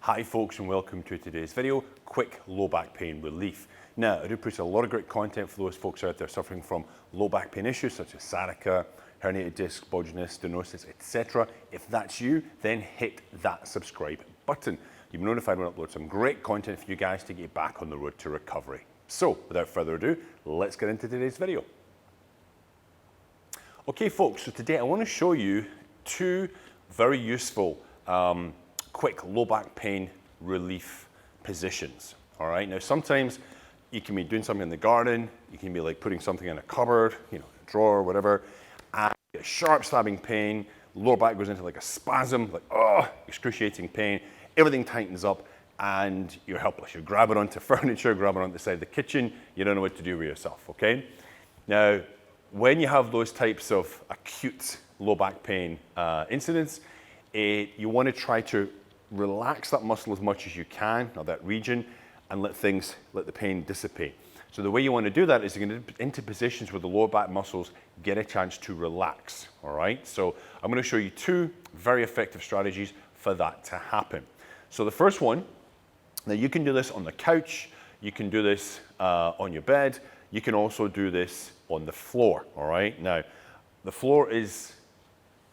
Hi folks and welcome to today's video, quick low back pain relief. Now, I do produce a lot of great content for those folks out there suffering from low back pain issues such as sciatica, herniated disc, bulginess, stenosis, etc. If that's you, then hit that subscribe button. You'll be notified when I upload some great content for you guys to get back on the road to recovery. So, without further ado, let's get into today's video. Okay folks, so today I want to show you two very useful quick low back pain relief positions. All right, now sometimes you can be doing something in the garden, you can be like putting something in a cupboard, a drawer, whatever, and you get sharp stabbing pain, lower back goes into like a spasm, like excruciating pain, everything tightens up and you're helpless. You're grabbing onto furniture, grabbing onto the side of the kitchen, you don't know what to do with yourself, okay? Now, when you have those types of acute low back pain incidents, you want to try to relax that muscle as much as you can, or that region, and let the pain dissipate. So the way you want to do that is you're going to get into positions where the lower back muscles get a chance to relax, all right? So I'm going to show you two very effective strategies for that to happen. So the first one, now you can do this on the couch, you can do this on your bed, you can also do this on the floor, all right? Now, the floor is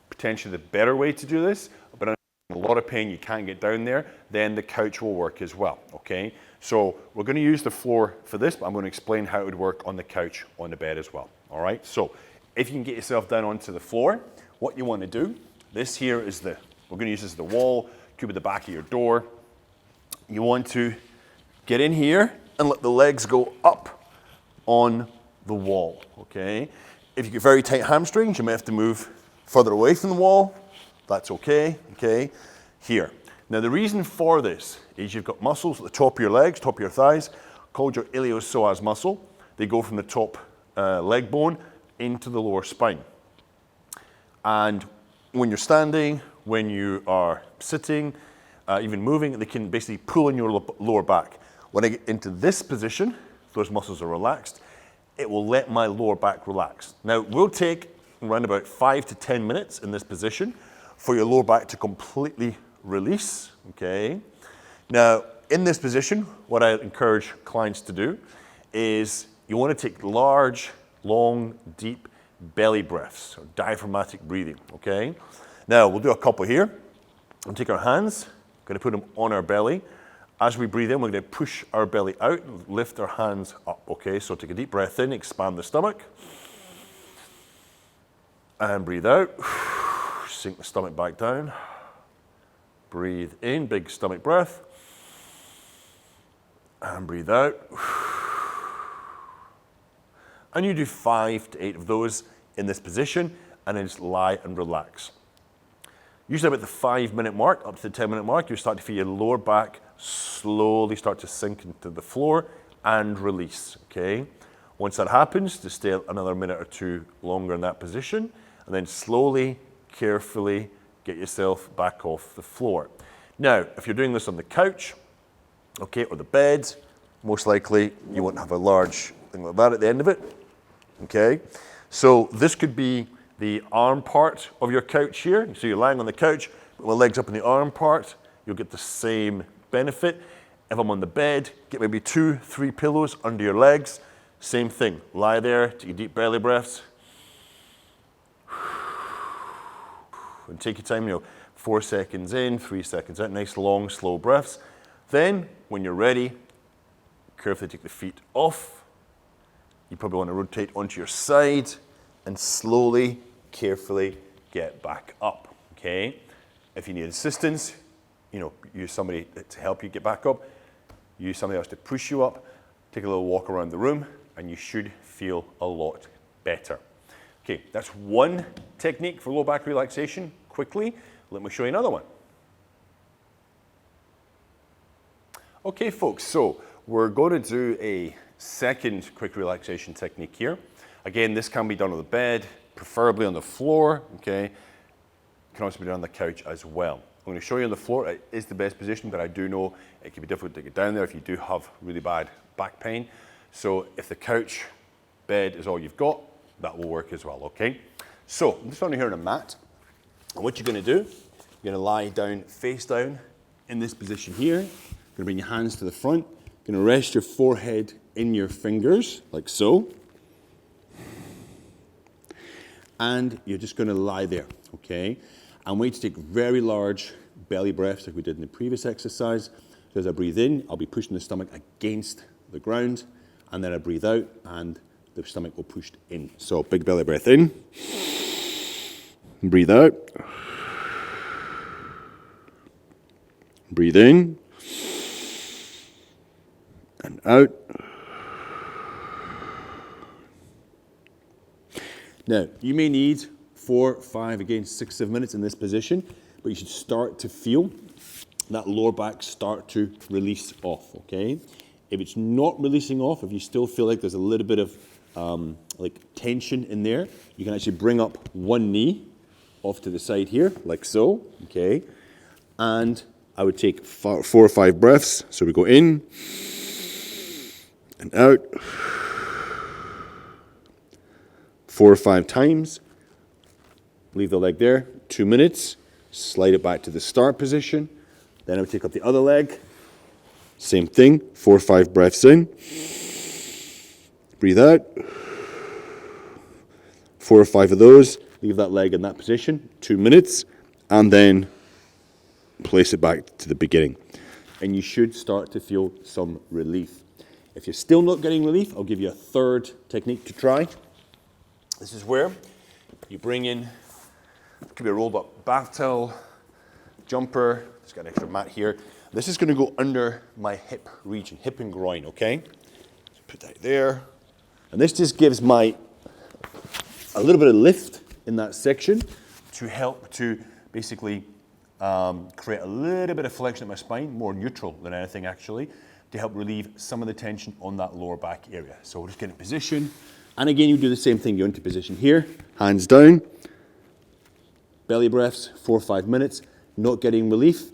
potentially the better way to do this, but a lot of pain, you can't get down there, then the couch will work as well, okay? So we're going to use the floor for this, but I'm going to explain how it would work on the couch, on the bed as well, all right? So if you can get yourself down onto the floor, what you want to do, this here is we're going to use this as the wall, could be the back of your door. You want to get in here and let the legs go up on the wall, okay? If you get very tight hamstrings, you may have to move further away from the wall. That's okay, okay? Here. Now the reason for this is you've got muscles at the top of your legs, top of your thighs, called your iliopsoas muscle. They go from the top leg bone into the lower spine. And when you're standing, when you are sitting, even moving, they can basically pull in your lower back. When I get into this position, those muscles are relaxed, it will let my lower back relax. Now, we'll take around about 5 to 10 minutes in this position for your lower back to completely release, okay? Now, in this position, what I encourage clients to do is you want to take large, long, deep belly breaths, or diaphragmatic breathing, okay? Now, we'll do a couple here. We'll take our hands, going to put them on our belly. As we breathe in, we're going to push our belly out and lift our hands up, okay? So take a deep breath in, expand the stomach. And breathe out. Sink the stomach back down. Breathe in, big stomach breath. And breathe out. And you do 5 to 8 of those in this position, and then just lie and relax. Usually about the 5-minute mark, up to the 10-minute mark, you start to feel your lower back slowly start to sink into the floor and release, okay? Once that happens, just stay another minute or two longer in that position, and then slowly, carefully get yourself back off the floor. Now, if you're doing this on the couch, okay, or the bed, most likely you won't have a large thing like that at the end of it, okay? So this could be the arm part of your couch here. So you're lying on the couch, with my legs up in the arm part, you'll get the same benefit. If I'm on the bed, get maybe 2, 3 pillows under your legs, same thing. Lie there, take deep belly breaths. And take your time, 4 seconds in, 3 seconds out, nice long, slow breaths. Then, when you're ready, carefully take the feet off. You probably want to rotate onto your side and slowly, carefully get back up, okay? If you need assistance, use somebody to help you get back up. Use somebody else to push you up. Take a little walk around the room and you should feel a lot better. Okay, that's one technique for low back relaxation. Quickly, let me show you another one. Okay folks, so we're going to do a second quick relaxation technique here. Again, this can be done on the bed, preferably on the floor, okay? It can also be done on the couch as well. I'm going to show you on the floor. It is the best position, but I do know it can be difficult to get down there if you do have really bad back pain. So if the couch, bed is all you've got, that will work as well, okay? So I'm just on here on a mat. And what you're going to do, you're going to lie down, face down, in this position here. You're gonna bring your hands to the front. You're gonna rest your forehead in your fingers, like so. And you're just gonna lie there, okay? And wait to take very large belly breaths like we did in the previous exercise. So as I breathe in, I'll be pushing the stomach against the ground, and then I breathe out, and the stomach will push in. So big belly breath in, breathe out, breathe in, and out. Now, you may need 4, 5, again, 6, 7 minutes in this position, but you should start to feel that lower back start to release off, okay? If it's not releasing off, if you still feel like there's a little bit of like tension in there, you can actually bring up one knee off to the side here, like so, okay? And I would take 4 or 5 breaths. So we go in and out 4 or 5 times. Leave the leg there, 2 minutes. Slide it back to the start position. Then I would take up the other leg. Same thing, 4 or 5 breaths in. Breathe out. 4 or 5 of those. Leave that leg in that position, 2 minutes, and then place it back to the beginning. And you should start to feel some relief. If you're still not getting relief, I'll give you a third technique to try. This is where you bring in, it could be a rolled up bath towel, jumper, just got an extra mat here. This is gonna go under my hip region, hip and groin, okay? So put that there. And this just gives a little bit of lift in that section to help to basically create a little bit of flexion at my spine, more neutral than anything actually, to help relieve some of the tension on that lower back area. So we'll just get in position. And again, you do the same thing. You're into position here, hands down, belly breaths, 4 or 5 minutes, not getting relief.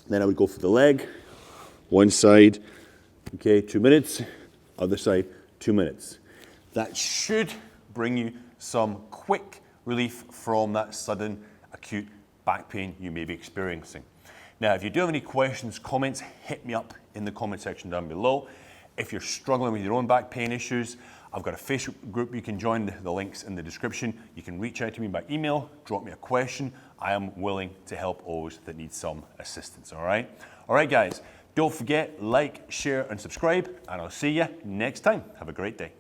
Then I would go for the leg, one side, okay, 2 minutes, other side, 2 minutes. That should bring you some quick relief from that sudden acute back pain you may be experiencing. Now, if you do have any questions, comments, hit me up in the comment section down below. If you're struggling with your own back pain issues, I've got a Facebook group you can join, the link's in the description. You can reach out to me by email, drop me a question. I am willing to help those that need some assistance, all right? All right, guys, don't forget, like, share, and subscribe, and I'll see you next time. Have a great day.